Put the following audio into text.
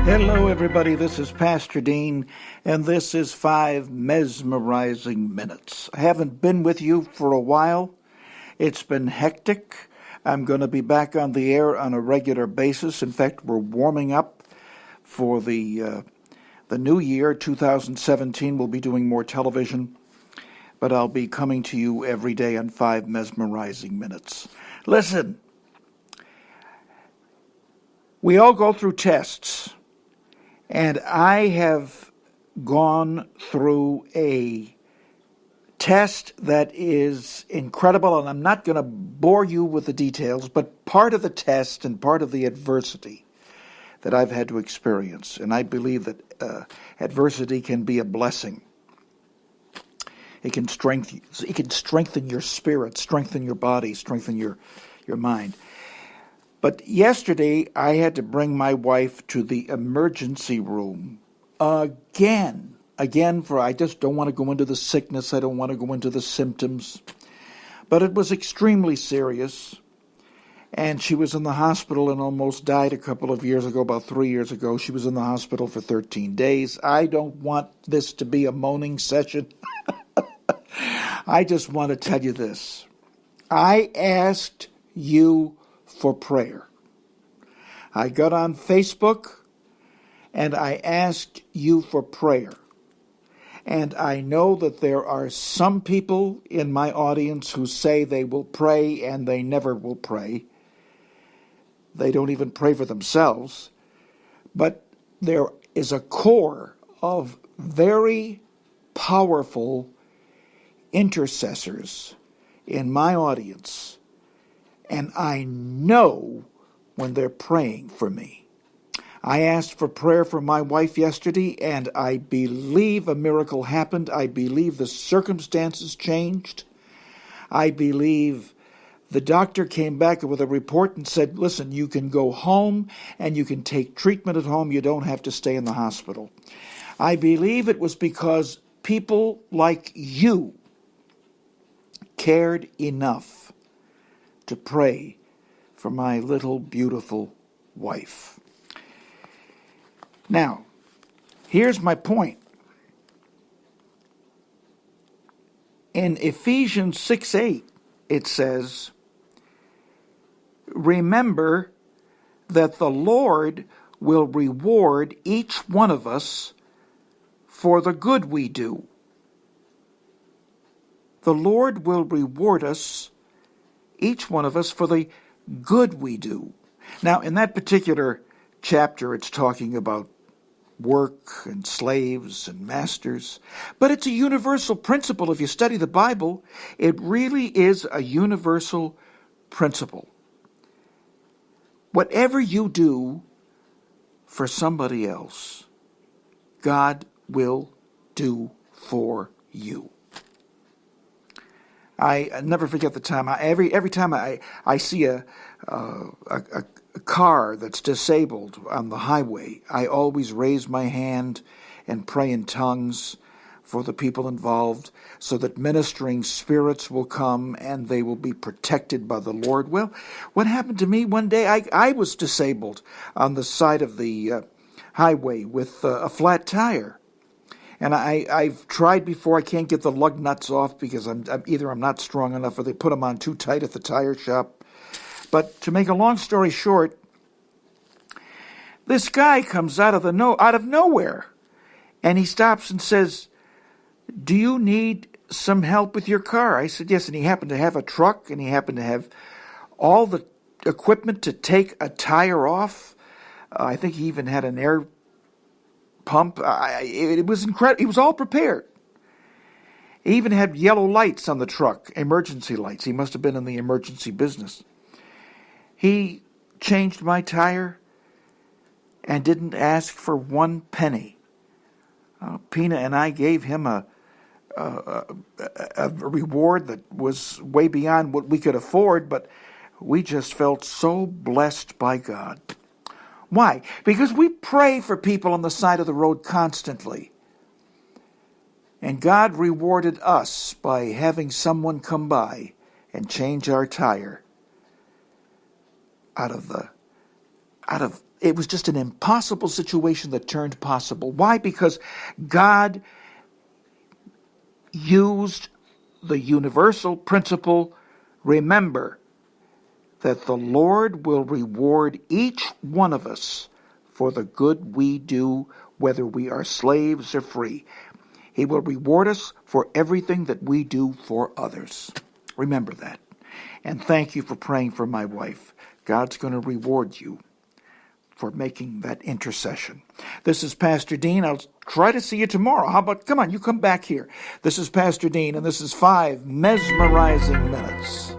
Hello, everybody. This is Pastor Dean, and this is 5 Mesmerizing Minutes. I haven't been with you for a while. It's been hectic. I'm going to be back on the air on a regular basis. In fact, we're warming up for the new year, 2017. We'll be doing more television, but I'll be coming to you every day on 5 Mesmerizing Minutes. Listen, we all go through tests. And I have gone through a test that is incredible, and I'm not going to bore you with the details, but part of the test and part of the adversity that I've had to experience, and I believe that adversity can be a blessing. It can strengthen your spirit, strengthen your body, strengthen your mind. But yesterday, I had to bring my wife to the emergency room again, for I just don't want to go into the sickness. I don't want to go into the symptoms. But it was extremely serious. And she was in the hospital and almost died a couple of years ago, about 3 years ago. She was in the hospital for 13 days. I don't want this to be a moaning session. I just want to tell you this. I asked you for prayer. I got on Facebook and I asked you for prayer. And I know that there are some people in my audience who say they will pray and they never will pray. They don't even pray for themselves. But there is a core of very powerful intercessors in my audience. And I know when they're praying for me. I asked for prayer for my wife yesterday, and I believe a miracle happened. I believe the circumstances changed. I believe the doctor came back with a report and said, listen, you can go home and you can take treatment at home. You don't have to stay in the hospital. I believe it was because people like you cared enough to pray for my little beautiful wife. Now, here's my point. In Ephesians 6:8, it says, remember that the Lord will reward each one of us for the good we do. The Lord will reward us, each one of us, for the good we do. Now, in that particular chapter, it's talking about work and slaves and masters. But it's a universal principle. If you study the Bible, it really is a universal principle. Whatever you do for somebody else, God will do for you. I never forget the time. Every time I see a car that's disabled on the highway, I always raise my hand and pray in tongues for the people involved so that ministering spirits will come and they will be protected by the Lord. Well, what happened to me one day, I was disabled on the side of the highway with a flat tire. And I've tried before. I can't get the lug nuts off because I'm not strong enough or they put them on too tight at the tire shop. But to make a long story short, this guy comes out of nowhere, and he stops and says, do you need some help with your car? I said, yes. And he happened to have a truck, and he happened to have all the equipment to take a tire off. I think he even had an air pump. It was incredible. He was all prepared. He even had yellow lights on the truck, emergency lights. He must have been in the emergency business. He changed my tire and didn't ask for 1 penny. Pina and I gave him a reward that was way beyond what we could afford, but we just felt so blessed by God. Why? Because we pray for people on the side of the road constantly. And God rewarded us by having someone come by and change our tire out of it was just an impossible situation that turned possible. Why? Because God used the universal principle, remember that the Lord will reward each one of us for the good we do, whether we are slaves or free. He will reward us for everything that we do for others. Remember that. And thank you for praying for my wife. God's going to reward you for making that intercession. This is Pastor Dean. I'll try to see you tomorrow. How about, come on, you come back here. This is Pastor Dean, and this is 5 mesmerizing minutes.